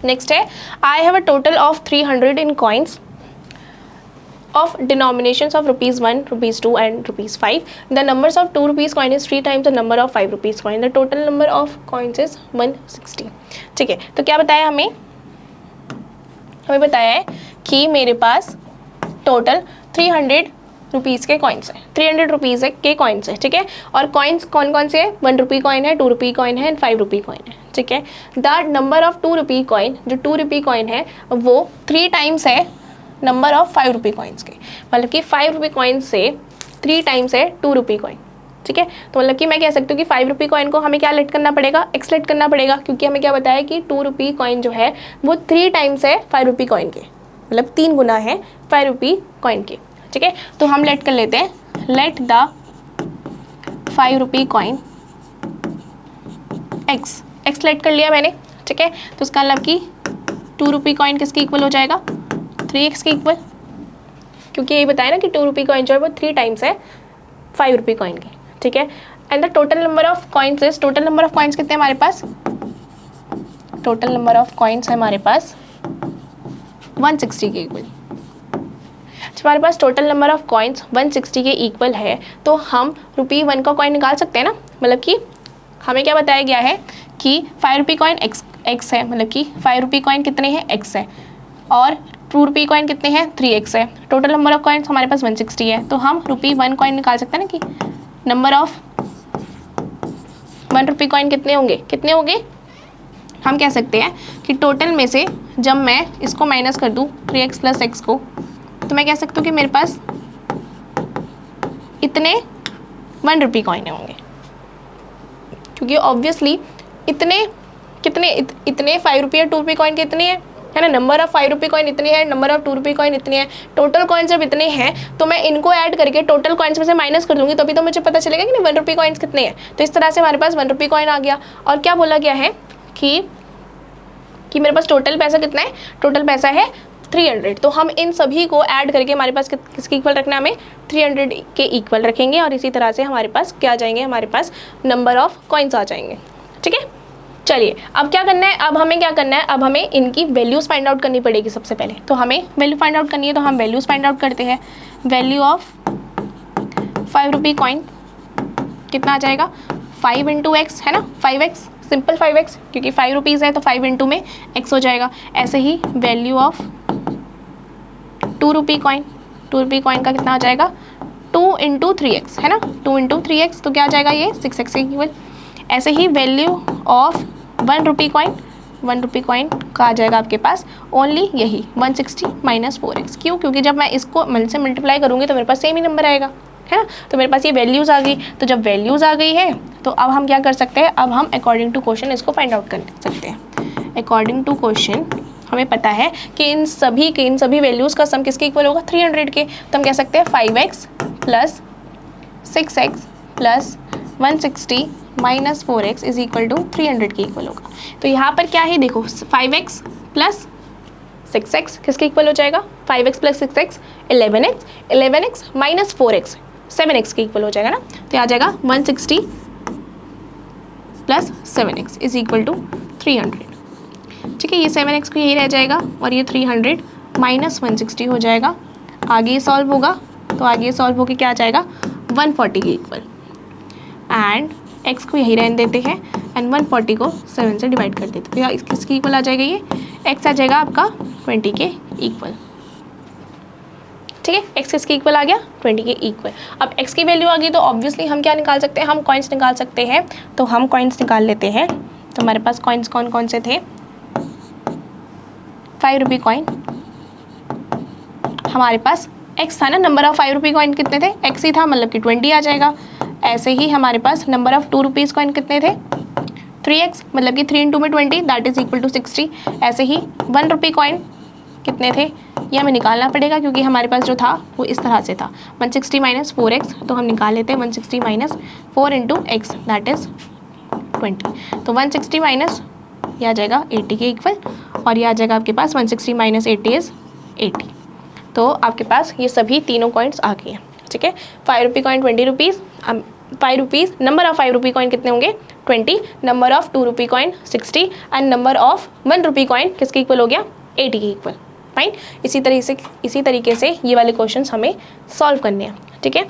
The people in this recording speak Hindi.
नेक्स्ट है I have a total of 300 in coins of denominations of ₹1, ₹2 and ₹5. The numbers of 2 rupees coin is 3 times the number of 5 rupees coin. The total number of coins is 160. ठीक है, तो क्या बताया हमें बताया है कि मेरे पास टोटल 300 रुपीज़ के कॉइन्स है, 300 रुपीज़ के कॉइन्स है, ठीक है। और कॉइन्स कौन कौन से हैं? 1 रुपी कॉइन है, 2 रुपी कॉइन है एंड 5 रुपी कॉइन है, ठीक है। The number of 2 rupee coin, जो 2 रुपी कॉइन है वो 3 टाइम्स है नंबर ऑफ 5 रुपी कॉइन्स के, मतलब कि 5 रुपी कॉइन से 3 टाइम्स है 2 रुपी कॉइन, ठीक है। तो मतलब कि मैं कह सकती हूँ कि 5 रुपी कॉइन को हमें क्या लेट करना पड़ेगा? एक्स लेट करना पड़ेगा, क्योंकि हमें क्या बताया कि 2 रुपी कॉइन जो है वो 3 टाइम्स है 5 रुपी कॉइन के, मतलब 3 गुना है 5 रुपी कॉइन के, ठीक है। तो हम लेट कर लेते हैं, let the 5 rupee coin x, x late कर लिया मैंने, ठीक है। तो उसका मतलब कि 2 रुपी कॉइन किसके इक्वल हो जाएगा? 3x के इक्वल, क्योंकि यही बताया ना कि 2 रुपी कॉइन जो है वो 3 टाइम्स है 5 रुपी कॉइन के, ठीक है। And the total number of coins is, total number of coins कितने हैं हमारे पास? टोटल नंबर ऑफ कॉइन्स है हमारे पास 160 के इक्वल। हमारे पास टोटल नंबर ऑफ कॉइन्स 160 के इक्वल है, तो हम ₹1 का कॉइन निकाल सकते हैं ना। मतलब कि हमें क्या बताया गया है कि 5 रुपी कॉइन एक्स है, मतलब कि 5 रुपी कॉइन कितने हैं? एक्स है, और 2 रुपी कॉइन कितने हैं? 3x है। टोटल नंबर ऑफ कॉइन्स हमारे पास 160 है, तो हम ₹1 कॉइन निकाल सकते हैं ना कि नंबर ऑफ 1 रुपी कॉइन कितने होंगे? कितने होंगे? हम कह सकते हैं कि टोटल में से जब मैं इसको माइनस कर दूँ 3x + x को, तो मैं कह सकती हूँ कि मेरे पास इतने 1 रुपी कॉइन होंगे, क्योंकि ऑब्वियसली इतने कितने इतने 5 रुपी और 2 रुपी कॉइन कितने हैं, है ना। नंबर ऑफ 5 रुपी कॉइन इतनी है, नंबर ऑफ 2 रुपी कॉइन इतनी है, टोटल कॉइन्स जब इतने हैं तो मैं इनको ऐड करके टोटल कॉइन्स में से माइनस कर दूंगी, तभी तो मुझे पता चलेगा कि 1 रुपी कॉइन्स कितने हैं। तो इस तरह से हमारे पास 1 रुपी कॉइन आ गया। और क्या बोला गया है कि मेरे पास टोटल पैसा कितना है? टोटल पैसा है 300। तो हम इन सभी को ऐड करके हमारे पास किसके इक्वल रखना है? हमें 300 के इक्वल रखेंगे, और इसी तरह से हमारे पास क्या आ जाएंगे? हमारे पास नंबर ऑफ कॉइन्स आ जाएंगे, ठीक है। चलिए अब क्या करना है? अब हमें क्या करना है? अब हमें इनकी वैल्यूज़ फाइंड आउट करनी पड़ेगी सबसे पहले। तो हमें वैल्यू फाइंड आउट करनी है, तो हम वैल्यूज़ फाइंड आउट करते हैं। वैल्यू ऑफ 5 रुपी कॉइन कितना आ जाएगा? 5 × x, है ना, 5x, सिंपल 5x, क्योंकि 5 रुपीज़ है तो 5 × में x हो जाएगा। ऐसे ही value of 2 rupee coin, 2 rupee coin का कितना आ जाएगा? 2 × 3x, है ना, 2 × 3x, तो क्या आ जाएगा? ये 6x के इक्वल। ऐसे ही value of 1 rupee coin, 1 rupee coin का आ जाएगा आपके पास ओनली यही 160 - 4x। क्यों? क्योंकि जब मैं इसको से मल्टीप्लाई करूँगी तो मेरे पास सेम ही नंबर आएगा, है ना। तो मेरे पास ये वैल्यूज़ आ गई। तो जब वैल्यूज़ आ गई है तो अब हम क्या कर सकते हैं? अब हम अकॉर्डिंग टू क्वेश्चन इसको फाइंड आउट कर सकते हैं। अकॉर्डिंग टू क्वेश्चन हमें पता है कि इन सभी वैल्यूज़ का सम किसके इक्वल होगा? 300 के। तो हम कह सकते हैं 5x + 6x + 160 - 4x is equal to 300 के इक्वल होगा। तो यहाँ पर क्या है? देखो 5x + 6x किसके इक्वल हो जाएगा? 5x + 6x 11x, 11x - 4x 7x के इक्वल हो जाएगा ना। तो आ जाएगा 160 + 7x इज इक्वल टू 300, ठीक है। ये 7x को यही रह जाएगा और ये 300 - 160 हो जाएगा। आगे सॉल्व होगा तो आगे सॉल्व होकर क्या आ जाएगा? 140 के इक्वल। एंड x को यही रहने देते हैं एंड 140 को 7 से डिवाइड कर देते हैं। तो किसके इक्वल आ जाएगा? ये x आ जाएगा आपका 20 के इक्वल, ठीक है। x किसके इक्वल आ गया? 20 के इक्वल। अब x की वैल्यू आ गई तो ऑब्वियसली हम क्या निकाल सकते हैं? हम कॉइन्स निकाल सकते हैं। तो हम कॉइन्स निकाल लेते हैं। तो हमारे पास कॉइन्स कौन कौन से थे? 5 रुपी कॉइन हमारे पास x था ना, नंबर ऑफ 5 रुपी कॉइन कितने थे? x ही था, मतलब कि 20 आ जाएगा। ऐसे ही हमारे पास नंबर ऑफ 2 रुपीज़ कॉइन कितने थे? 3x, मतलब कि 3 × 2 में 20 दैट इज इक्वल टू 60। ऐसे ही 1 रुपी कॉइन कितने थे? ये हमें निकालना पड़ेगा क्योंकि हमारे पास जो था वो इस तरह से था 160 - 4x। तो हम निकाल लेते हैं 160 - 4 × x दैट इज़ 20। तो 160 माइनस ये आ जाएगा 80 के इक्वल, और ये आ जाएगा आपके पास 160 - 80 इज़ 80। तो आपके पास ये सभी तीनों कॉइन्स आ गए हैं, ठीक है। 5 rupee coin 20 rupees, 5 rupees, number of 5 rupee coin कितने होंगे? 20, number of 2 rupee coin 60 and number of 1 rupee coin किसके इक्वल हो गया, 80 के इक्वल। फाइन, इसी तरीके से ये वाले क्वेश्चंस हमें सॉल्व करने हैं, ठीक है।